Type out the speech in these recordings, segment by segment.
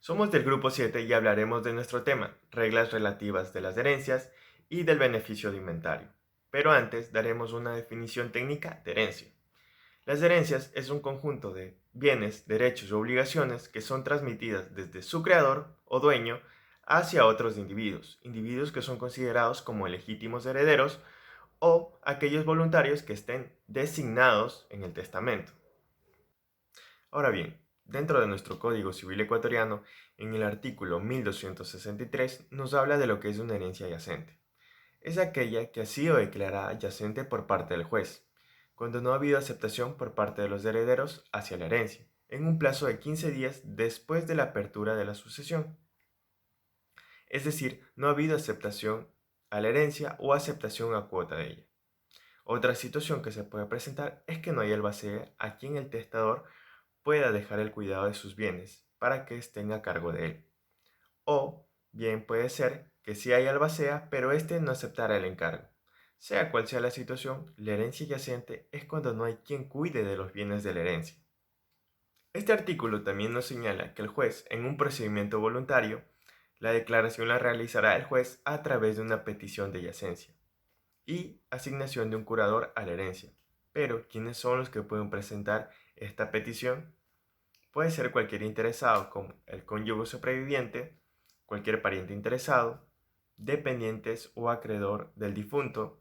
Somos del grupo 7 y hablaremos de nuestro tema, reglas relativas de las herencias y del beneficio de inventario. Pero antes daremos una definición técnica de herencia. Las herencias es un conjunto de bienes, derechos o obligaciones que son transmitidas desde su creador o dueño hacia otros individuos que son considerados como legítimos herederos o aquellos voluntarios que estén designados en el testamento. Ahora bien, dentro de nuestro Código Civil ecuatoriano, en el artículo 1263 nos habla de lo que es una herencia yacente. Es aquella que ha sido declarada yacente por parte del juez, cuando no ha habido aceptación por parte de los herederos hacia la herencia, en un plazo de 15 días después de la apertura de la sucesión. Es decir, no ha habido aceptación a la herencia o aceptación a cuota de ella. Otra situación que se puede presentar es que no hay albacea a quien el testador pueda dejar el cuidado de sus bienes para que estén a cargo de él. O bien puede ser que sí hay albacea, pero éste no aceptará el encargo. Sea cual sea la situación, la herencia yacente es cuando no hay quien cuide de los bienes de la herencia. Este artículo también nos señala que el juez, en un procedimiento voluntario, la declaración la realizará el juez a través de una petición de yacencia y asignación de un curador a la herencia. Pero, ¿quiénes son los que pueden presentar esta petición? Puede ser cualquier interesado, como el cónyuge sobreviviente, cualquier pariente interesado, dependientes o acreedor del difunto,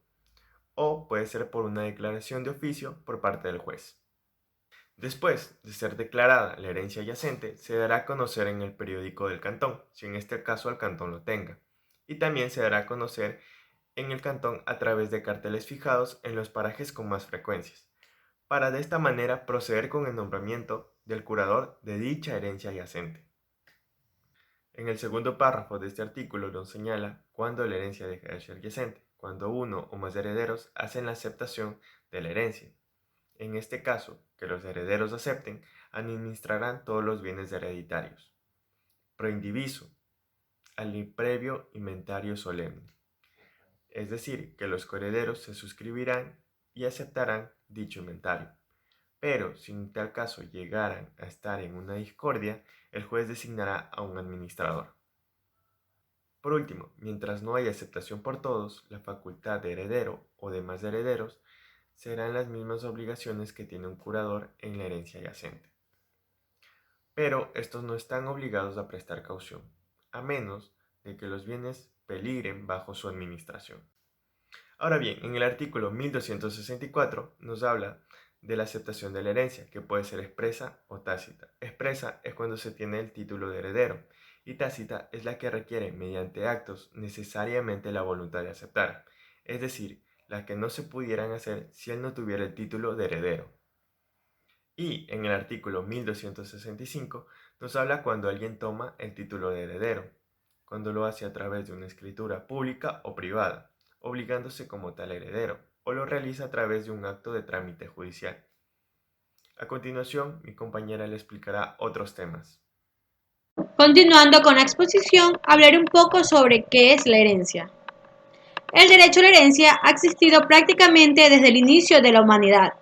o puede ser por una declaración de oficio por parte del juez. Después de ser declarada la herencia yacente, se dará a conocer en el periódico del cantón, si en este caso el cantón lo tenga, y también se dará a conocer en el cantón a través de carteles fijados en los parajes con más frecuencias, para de esta manera proceder con el nombramiento del curador de dicha herencia yacente. En el segundo párrafo de este artículo nos señala cuándo la herencia deja de ser yacente, cuando uno o más herederos hacen la aceptación de la herencia. En este caso, que los herederos acepten, administrarán todos los bienes hereditarios. Pro indiviso, al previo inventario solemne. Es decir, que los coherederos se suscribirán y aceptarán dicho inventario. Pero si en tal caso llegaran a estar en una discordia, el juez designará a un administrador. Por último, mientras no haya aceptación por todos, la facultad de heredero o demás herederos serán las mismas obligaciones que tiene un curador en la herencia yacente. Pero estos no están obligados a prestar caución, a menos de que los bienes peligren bajo su administración. Ahora bien, en el artículo 1264 nos habla de la aceptación de la herencia, que puede ser expresa o tácita. Expresa es cuando se tiene el título de heredero, y tácita es la que requiere, mediante actos, necesariamente la voluntad de aceptar, es decir, las que no se pudieran hacer si él no tuviera el título de heredero. Y en el artículo 1265 nos habla cuando alguien toma el título de heredero, cuando lo hace a través de una escritura pública o privada, obligándose como tal heredero, o lo realiza a través de un acto de trámite judicial. A continuación, mi compañera le explicará otros temas. Continuando con la exposición, hablaré un poco sobre qué es la herencia. El derecho a la herencia ha existido prácticamente desde el inicio de la humanidad.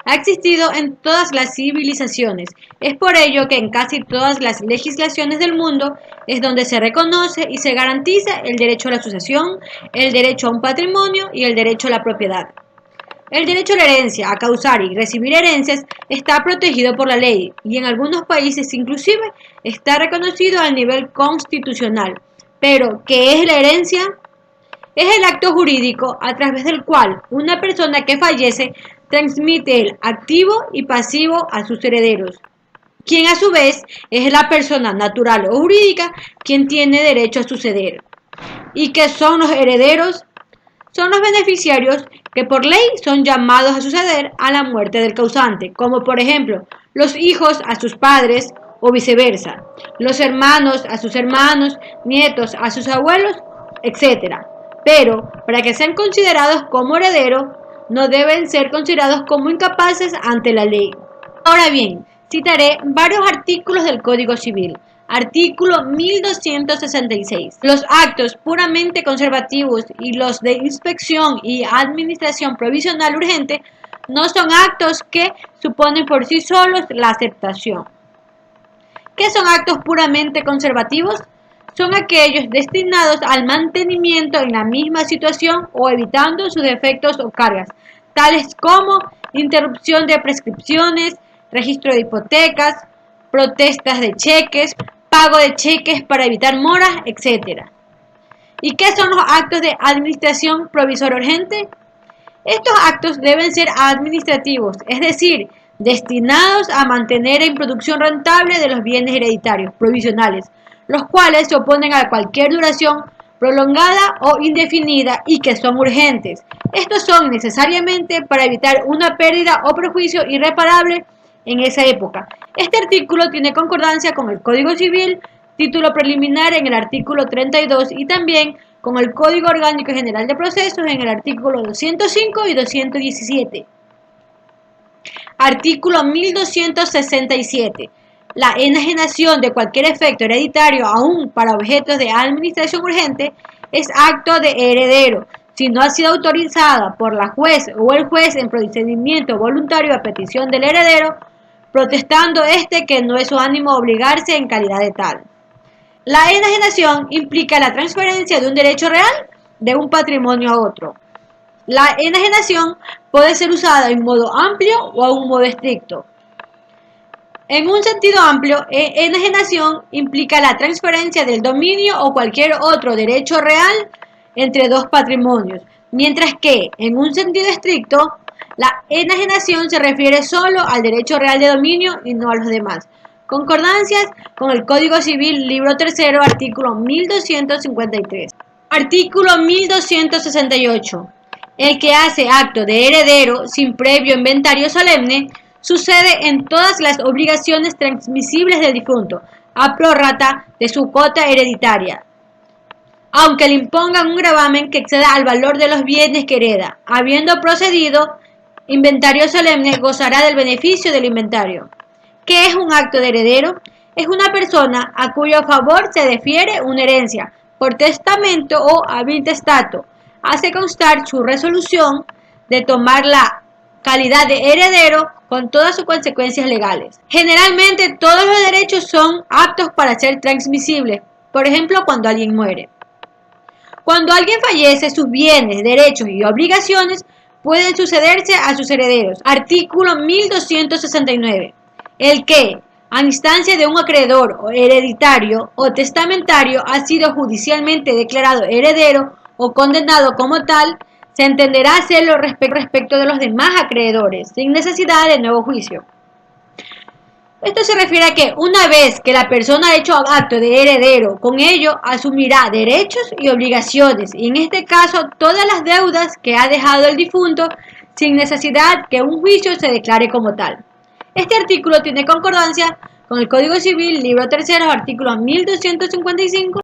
Ha existido en todas las civilizaciones. Es por ello que en casi todas las legislaciones del mundo es donde se reconoce y se garantiza el derecho a la sucesión, el derecho a un patrimonio y el derecho a la propiedad. El derecho a la herencia, a causar y recibir herencias, está protegido por la ley y en algunos países inclusive está reconocido al nivel constitucional. Pero, ¿qué es la herencia? Es el acto jurídico a través del cual una persona que fallece transmite el activo y pasivo a sus herederos, quien a su vez es la persona natural o jurídica quien tiene derecho a suceder. ¿Y qué son los herederos? Son los beneficiarios que por ley son llamados a suceder a la muerte del causante, como por ejemplo los hijos a sus padres o viceversa, los hermanos a sus hermanos, nietos a sus abuelos, etc. Pero para que sean considerados como herederos, no deben ser considerados como incapaces ante la ley. Ahora bien, citaré varios artículos del Código Civil. Artículo 1266. Los actos puramente conservativos y los de inspección y administración provisional urgente no son actos que suponen por sí solos la aceptación. ¿Qué son actos puramente conservativos? Son aquellos destinados al mantenimiento en la misma situación o evitando sus defectos o cargas, tales como interrupción de prescripciones, registro de hipotecas, protestas de cheques, pago de cheques para evitar moras, etc. ¿Y qué son los actos de administración provisoria urgente? Estos actos deben ser administrativos, es decir, destinados a mantener en producción rentable de los bienes hereditarios provisionales, los cuales se oponen a cualquier duración prolongada o indefinida y que son urgentes. Estos son necesariamente para evitar una pérdida o perjuicio irreparable en esa época. Este artículo tiene concordancia con el Código Civil, título preliminar en el artículo 32 y también con el Código Orgánico General de Procesos en el artículo 205 y 217. Artículo 1267. La enajenación de cualquier efecto hereditario, aún para objetos de administración urgente, es acto de heredero, si no ha sido autorizada por la juez o el juez en procedimiento voluntario a petición del heredero, protestando éste que no es su ánimo obligarse en calidad de tal. La enajenación implica la transferencia de un derecho real de un patrimonio a otro. La enajenación puede ser usada en modo amplio o en un modo estricto. En un sentido amplio, enajenación implica la transferencia del dominio o cualquier otro derecho real entre dos patrimonios, mientras que, en un sentido estricto, la enajenación se refiere solo al derecho real de dominio y no a los demás. Concordancias con el Código Civil, libro 3, artículo 1253. Artículo 1268. El que hace acto de heredero sin previo inventario solemne sucede en todas las obligaciones transmisibles del difunto, a prorrata de su cuota hereditaria, aunque le impongan un gravamen que exceda al valor de los bienes que hereda. Habiendo procedido inventario solemne, gozará del beneficio del inventario. ¿Qué es un acto de heredero? Es una persona a cuyo favor se defiere una herencia, por testamento o habintestato. Hace constar su resolución de tomar la calidad de heredero con todas sus consecuencias legales. Generalmente todos los derechos son aptos para ser transmisibles, por ejemplo cuando alguien muere. Cuando alguien fallece, sus bienes, derechos y obligaciones pueden sucederse a sus herederos. Artículo 1269. El que, a instancia de un acreedor o hereditario o testamentario, ha sido judicialmente declarado heredero o condenado como tal, se entenderá hacerlo respecto de los demás acreedores, sin necesidad de nuevo juicio. Esto se refiere a que una vez que la persona ha hecho acto de heredero, con ello asumirá derechos y obligaciones, y en este caso todas las deudas que ha dejado el difunto, sin necesidad que un juicio se declare como tal. Este artículo tiene concordancia con el Código Civil, libro 3, artículo 1255.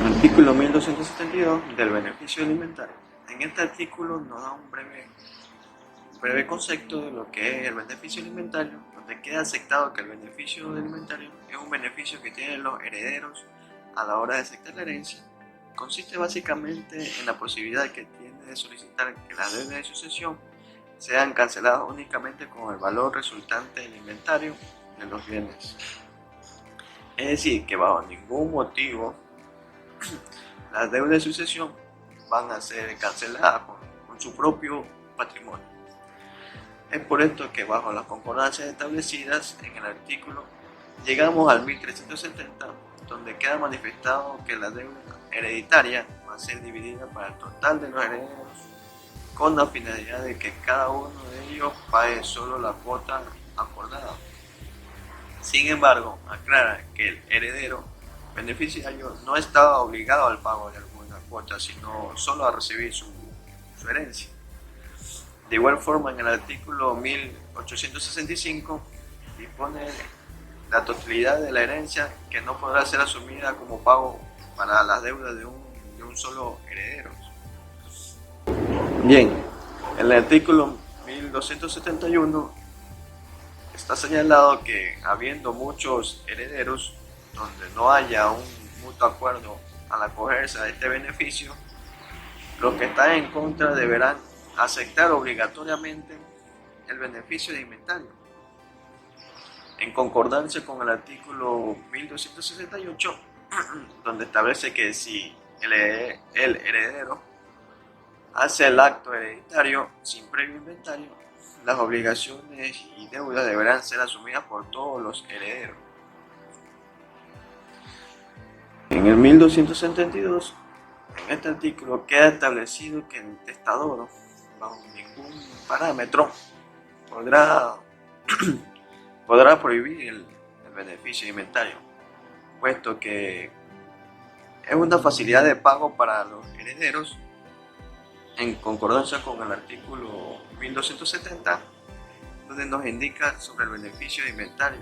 Artículo 1272 del beneficio alimentario. En este artículo nos da un breve concepto de lo que es el beneficio alimentario, donde queda aceptado que el beneficio alimentario es un beneficio que tienen los herederos a la hora de aceptar la herencia. Consiste básicamente en la posibilidad que tiene de solicitar que las deudas de sucesión sean canceladas únicamente con el valor resultante del inventario de los bienes. Es decir, que bajo ningún motivo las deudas de sucesión van a ser canceladas con su propio patrimonio. Es por esto que bajo las concordancias establecidas en el artículo llegamos al 1370, donde queda manifestado que la deuda hereditaria va a ser dividida para el total de los herederos con la finalidad de que cada uno de ellos pague solo la cuota acordada. Sin embargo, aclara que el heredero beneficiario no estaba obligado al pago de alguna cuota, sino solo a recibir su herencia. De igual forma, en el artículo 1865 dispone la totalidad de la herencia que no podrá ser asumida como pago para las deudas de un solo heredero. Bien, en el artículo 1271 está señalado que habiendo muchos herederos donde no haya un mutuo acuerdo al acogerse a este beneficio, los que están en contra deberán aceptar obligatoriamente el beneficio de inventario. En concordancia con el artículo 1268, donde establece que si el heredero hace el acto hereditario sin previo inventario, las obligaciones y deudas deberán ser asumidas por todos los herederos. En el 1272, en este artículo queda establecido que el testador, bajo ningún parámetro, podrá prohibir el beneficio de inventario, puesto que es una facilidad de pago para los herederos, en concordancia con el artículo 1270, donde nos indica sobre el beneficio de inventario.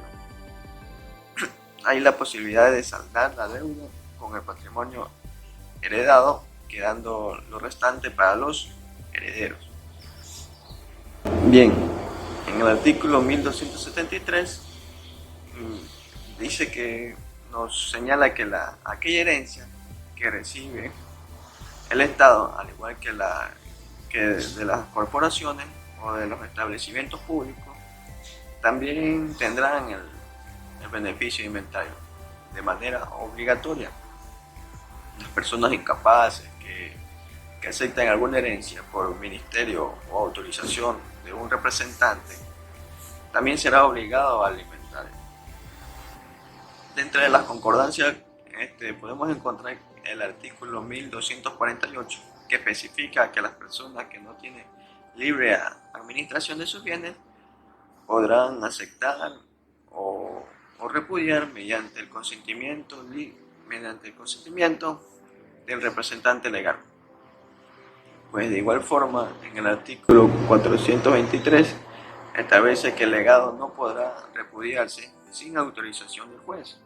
Hay la posibilidad de saldar la deuda con el patrimonio heredado, quedando lo restante para los herederos. Bien, en el artículo 1273 dice que nos señala que aquella herencia que recibe el Estado, al igual que de las corporaciones o de los establecimientos públicos, también tendrán el beneficio de inventario de manera obligatoria. Las personas incapaces que aceptan alguna herencia por ministerio o autorización de un representante también será obligado al inventario. Dentro de las concordancias podemos encontrar el artículo 1248, que especifica que las personas que no tienen libre administración de sus bienes podrán aceptar o repudiar mediante el consentimiento del representante legal. Pues de igual forma, en el artículo 423 establece que el legado no podrá repudiarse sin autorización del juez,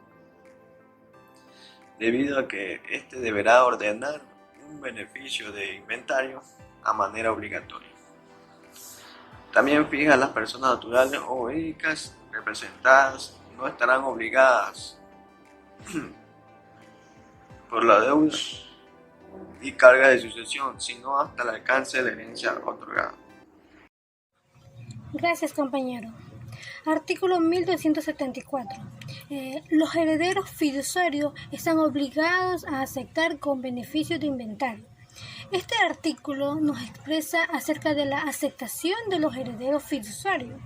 debido a que éste deberá ordenar un beneficio de inventario a manera obligatoria. También fija las personas naturales o jurídicas representadas no estarán obligadas por la deuda y carga de sucesión, sino hasta el alcance de la herencia otorgada. Gracias, compañero. Artículo 1274. Los herederos fiduciarios están obligados a aceptar con beneficio de inventario. Este artículo nos expresa acerca de la aceptación de los herederos fiduciarios.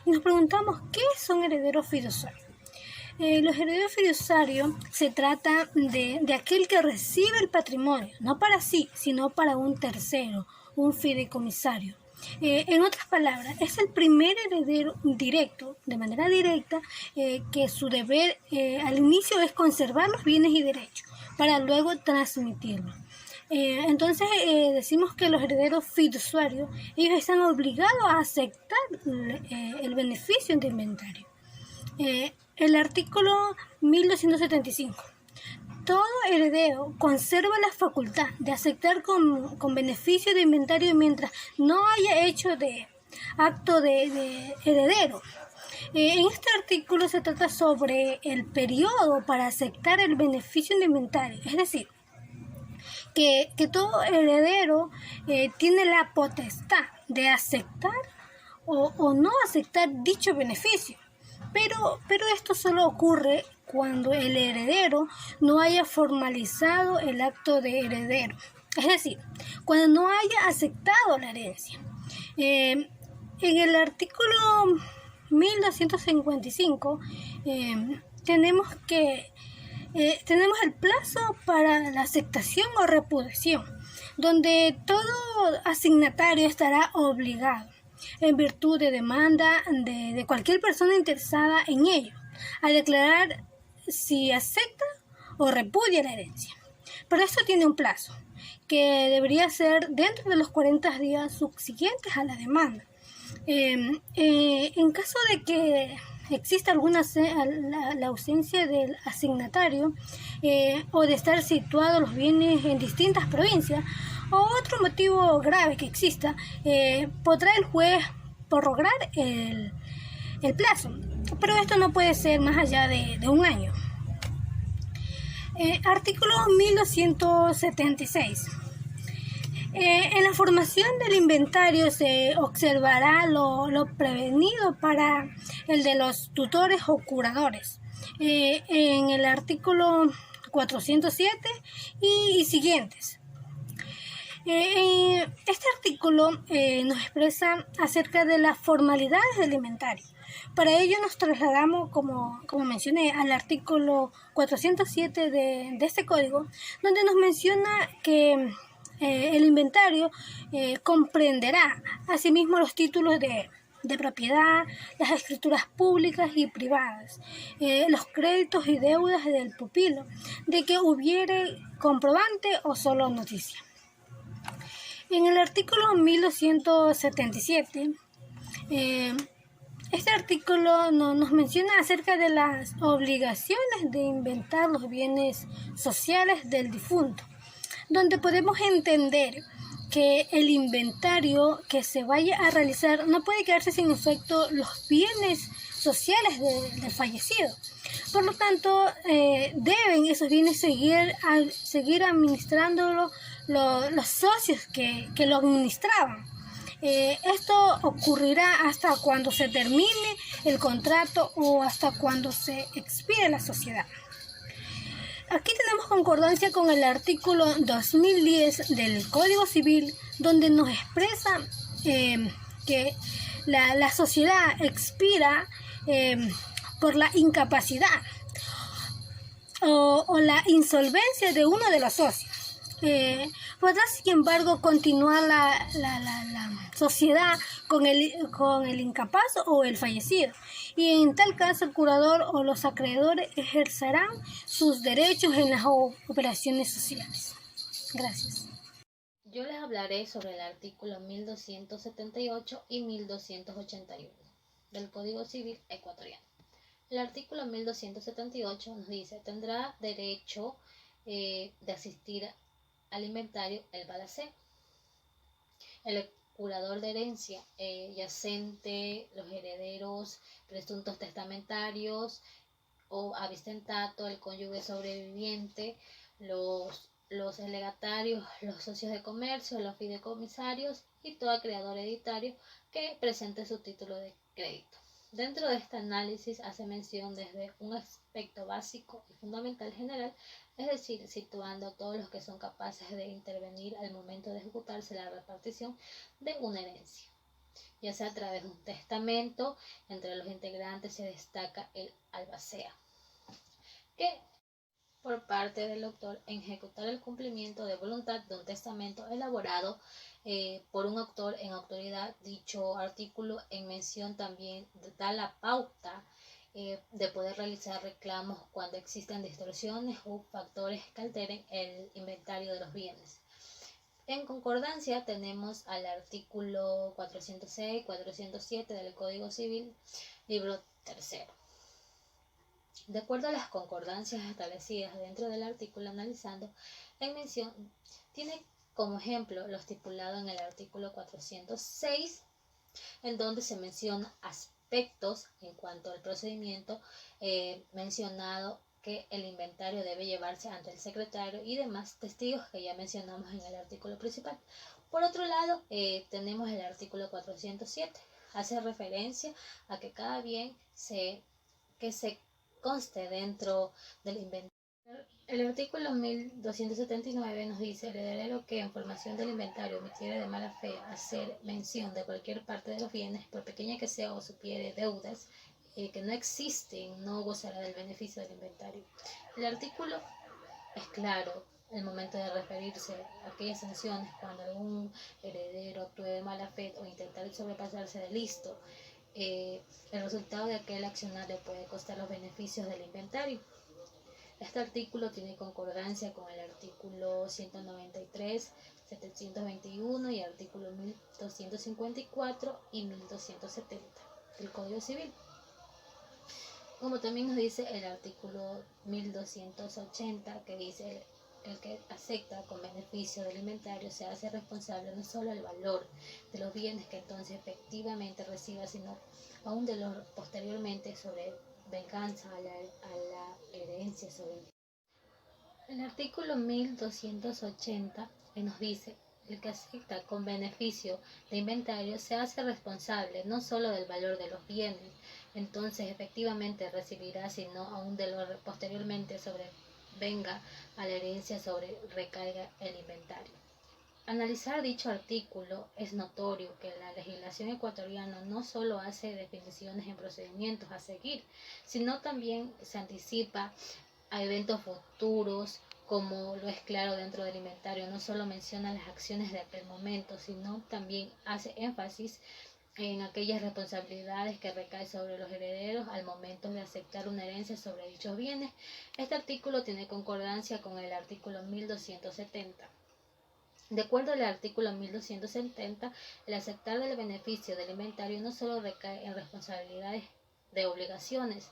Nos preguntamos, ¿qué son herederos fiduciarios? Los herederos fiduciarios se trata de aquel que recibe el patrimonio, no para sí, sino para un tercero, un fideicomisario. En otras palabras, es el primer heredero directo, de manera directa, que su deber al inicio es conservar los bienes y derechos para luego transmitirlos. Entonces decimos que los herederos fiduciarios, ellos están obligados a aceptar el beneficio de inventario. El artículo 1275. Todo heredero conserva la facultad de aceptar con beneficio de inventario mientras no haya hecho de acto de heredero. En este artículo se trata sobre el periodo para aceptar el beneficio de inventario, es decir, que todo heredero tiene la potestad de aceptar o no aceptar dicho beneficio. Pero esto solo ocurre cuando el heredero no haya formalizado el acto de heredero, es decir, cuando no haya aceptado la herencia. En el artículo 1255 tenemos el plazo para la aceptación o repudiación, donde todo asignatario estará obligado, en virtud de demanda de cualquier persona interesada en ello, a declarar si acepta o repudia la herencia. Pero esto tiene un plazo, que debería ser dentro de los 40 días subsiguientes a la demanda. En caso de que exista la ausencia del asignatario o de estar situados los bienes en distintas provincias, o otro motivo grave que exista, podrá el juez prorrogar el plazo, pero esto no puede ser más allá de un año. Artículo 1276. En la formación del inventario se observará lo prevenido para el de los tutores o curadores. En el artículo 407 y siguientes. Este artículo nos expresa acerca de las formalidades del inventario. Para ello nos trasladamos, como mencioné, al artículo 407 de este código, donde nos menciona que el inventario comprenderá asimismo los títulos de propiedad, las escrituras públicas y privadas, los créditos y deudas del pupilo, de que hubiere comprobante o solo noticia. En el artículo 1277, este artículo nos menciona acerca de las obligaciones de inventar los bienes sociales del difunto, donde podemos entender que el inventario que se vaya a realizar no puede quedarse sin efecto los bienes sociales del fallecido. Por lo tanto, deben esos bienes seguir administrándolo los socios que lo administraban. Esto ocurrirá hasta cuando se termine el contrato o hasta cuando se expire la sociedad. Aquí tenemos concordancia con el artículo 2010 del Código Civil, donde nos expresa que la sociedad expira por la incapacidad o la insolvencia de uno de los socios. Podrá, sin embargo, continuar la sociedad con el incapaz o el fallecido, y en tal caso el curador o los acreedores ejercerán sus derechos en las operaciones sociales. Gracias. Yo les hablaré sobre el artículo 1278 y 1281 del Código Civil ecuatoriano. El artículo 1278 nos dice: tendrá derecho de asistir al inventario el balacero, el curador de herencia yacente, los herederos, presuntos testamentarios o avistentato, el cónyuge sobreviviente, los legatarios, los socios de comercio, los fideicomisarios y todo acreedor hereditario que presente su título de crédito. Dentro de este análisis hace mención desde un aspecto básico y fundamental general, es decir, situando a todos los que son capaces de intervenir al momento de ejecutarse la repartición de una herencia, ya sea a través de un testamento. Entre los integrantes se destaca el albacea, que por parte del autor en ejecutar el cumplimiento de voluntad de un testamento elaborado por un autor en autoridad. Dicho artículo en mención también da la pauta de poder realizar reclamos cuando existen distorsiones o factores que alteren el inventario de los bienes. En concordancia tenemos al artículo 406 y 407 del Código Civil, libro tercero. De acuerdo a las concordancias establecidas dentro del artículo analizando, en mención tiene como ejemplo lo estipulado en el artículo 406, en donde se menciona aspectos en cuanto al procedimiento mencionado, que el inventario debe llevarse ante el secretario y demás testigos que ya mencionamos en el artículo principal. Por otro lado, tenemos el artículo 407, hace referencia a que cada bien se conste dentro del inventario. El artículo 1279 nos dice: el heredero que en formación del inventario omitiere de mala fe hacer mención de cualquier parte de los bienes, por pequeña que sea, o supiere deudas que no existen, no gozará del beneficio del inventario. El artículo es claro el momento de referirse a aquellas sanciones cuando algún heredero actúe de mala fe o intentar sobrepasarse de listo. El resultado de aquel accionar le puede costar los beneficios del inventario. Este artículo tiene concordancia con el artículo 193, 721 y artículo 1254 y 1270 del Código Civil. Como también nos dice el artículo 1280, que dice: el que acepta con beneficio del inventario se hace responsable no solo del valor de los bienes que entonces efectivamente reciba, sino aún de los posteriormente sobre venganza a la herencia sobre el artículo 1280 que nos dice: el que acepta con beneficio de inventario se hace responsable no solo del valor de los bienes, entonces efectivamente recibirá, sino aún de lo posteriormente sobrevenga a la herencia sobre recaiga el inventario. Analizar dicho artículo es notorio que la legislación ecuatoriana no solo hace definiciones en procedimientos a seguir, sino también se anticipa a eventos futuros, como lo es claro dentro del inventario. No solo menciona las acciones de aquel momento, sino también hace énfasis en aquellas responsabilidades que recaen sobre los herederos al momento de aceptar una herencia sobre dichos bienes. Este artículo tiene concordancia con el artículo 1270. De acuerdo al artículo 1270, el aceptar del beneficio del inventario no solo recae en responsabilidades de obligaciones,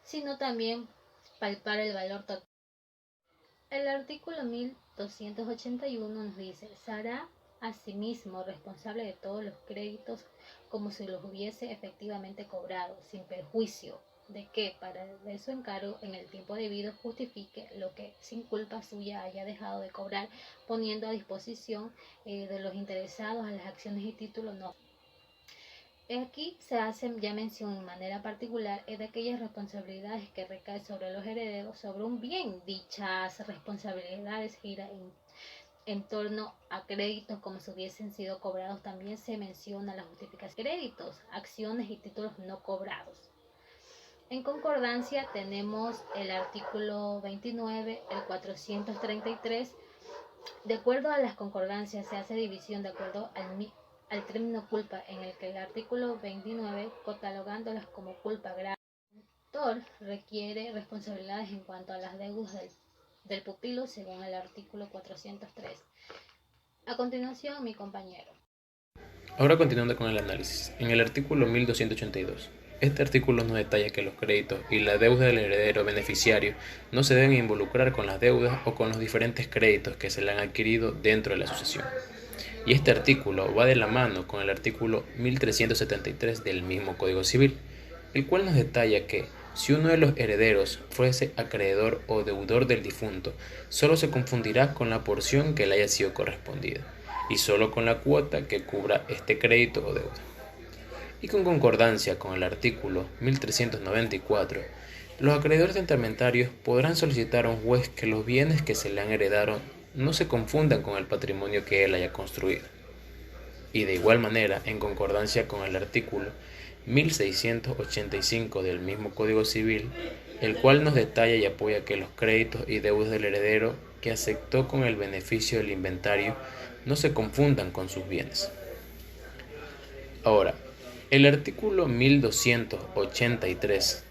sino también palpar el valor total. El artículo 1281 nos dice: se hará asimismo responsable de todos los créditos como si los hubiese efectivamente cobrado, sin perjuicio de que para de su encargo en el tiempo debido justifique lo que sin culpa suya haya dejado de cobrar, poniendo a disposición de los interesados a las acciones y títulos no. Aquí se hace ya mención en manera particular de aquellas responsabilidades que recaen sobre los herederos sobre un bien. Dichas responsabilidades giran en torno a créditos como si hubiesen sido cobrados. También se menciona la justificación de créditos, acciones y títulos no cobrados. En concordancia tenemos el artículo 29, el 433. De acuerdo a las concordancias se hace división de acuerdo al término culpa, en el que el artículo 29, catalogándolas como culpa grave, el autor requiere responsabilidades en cuanto a las deudas del pupilo según el artículo 403. A continuación, mi compañero. Ahora continuando con el análisis. En el artículo 1282. Este artículo nos detalla que los créditos y la deuda del heredero beneficiario no se deben involucrar con las deudas o con los diferentes créditos que se le han adquirido dentro de la sucesión. Y este artículo va de la mano con el artículo 1373 del mismo Código Civil, el cual nos detalla que si uno de los herederos fuese acreedor o deudor del difunto, solo se confundirá con la porción que le haya sido correspondida, y solo con la cuota que cubra este crédito o deuda. Y con concordancia con el artículo 1394, los acreedores testamentarios podrán solicitar a un juez que los bienes que se le han heredado no se confundan con el patrimonio que él haya construido. Y de igual manera, en concordancia con el artículo 1685 del mismo Código Civil, el cual nos detalla y apoya que los créditos y deudas del heredero que aceptó con el beneficio del inventario no se confundan con sus bienes. Ahora, el artículo 1283.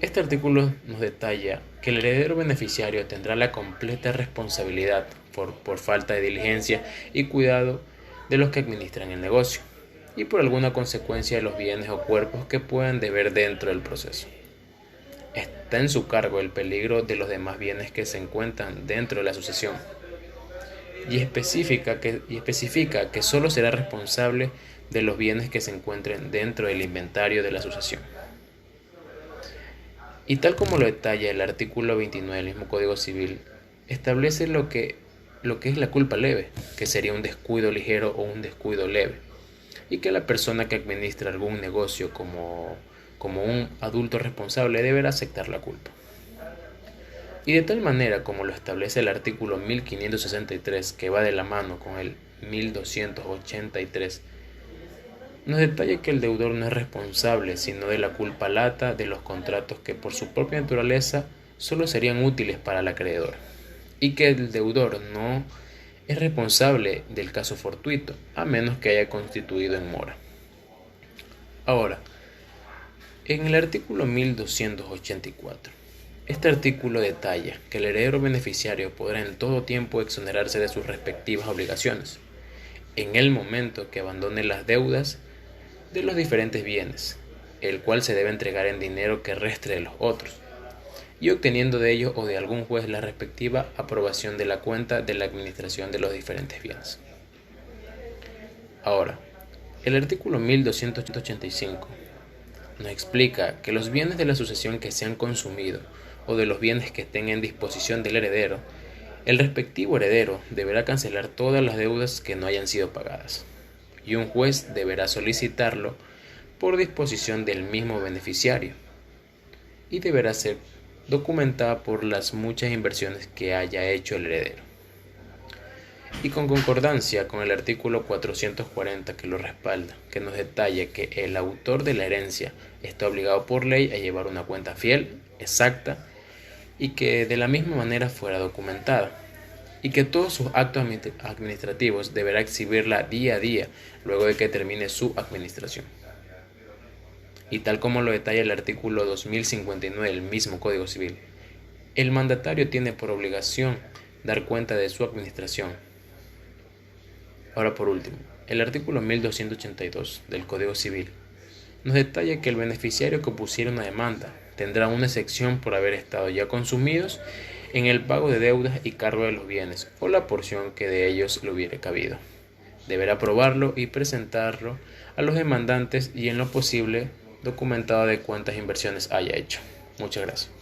Este artículo nos detalla que el heredero beneficiario tendrá la completa responsabilidad por falta de diligencia y cuidado de los que administran el negocio y por alguna consecuencia de los bienes o cuerpos que puedan deber dentro del proceso. Está en su cargo el peligro de los demás bienes que se encuentran dentro de la sucesión y especifica que solo será responsable de los bienes que se encuentren dentro del inventario de la sucesión. Y tal como lo detalla el artículo 29 del mismo Código Civil, establece lo que es la culpa leve, que sería un descuido ligero o un descuido leve, y que la persona que administra algún negocio como un adulto responsable deberá aceptar la culpa. Y de tal manera como lo establece el artículo 1563, que va de la mano con el 1283, nos detalla que el deudor no es responsable sino de la culpa lata de los contratos que por su propia naturaleza solo serían útiles para el acreedor, y que el deudor no es responsable del caso fortuito, a menos que haya constituido en mora. Ahora, en el artículo 1284, este artículo detalla que el heredero beneficiario podrá en todo tiempo exonerarse de sus respectivas obligaciones, en el momento que abandone las deudas de los diferentes bienes, el cual se debe entregar en dinero que reste de los otros, y obteniendo de ellos o de algún juez la respectiva aprobación de la cuenta de la administración de los diferentes bienes. Ahora, el artículo 1285 nos explica que los bienes de la sucesión que se han consumido o de los bienes que estén en disposición del heredero, El respectivo heredero deberá cancelar todas las deudas que no hayan sido pagadas, y un juez deberá solicitarlo por disposición del mismo beneficiario, y deberá ser documentada por las muchas inversiones que haya hecho el heredero. Y con concordancia con el artículo 440 que lo respalda, que nos detalla que el autor de la herencia está obligado por ley a llevar una cuenta fiel, exacta, y que de la misma manera fuera documentada, y que todos sus actos administrativos deberá exhibirla día a día luego de que termine su administración. Y tal como lo detalla el artículo 2059 del mismo Código Civil, el mandatario tiene por obligación dar cuenta de su administración. Ahora por último, el artículo 1282 del Código Civil nos detalla que el beneficiario que pusiera una demanda tendrá una excepción por haber estado ya consumidos en el pago de deudas y cargo de los bienes o la porción que de ellos le hubiere cabido. Deberá probarlo y presentarlo a los demandantes y en lo posible documentado de cuántas inversiones haya hecho. Muchas gracias.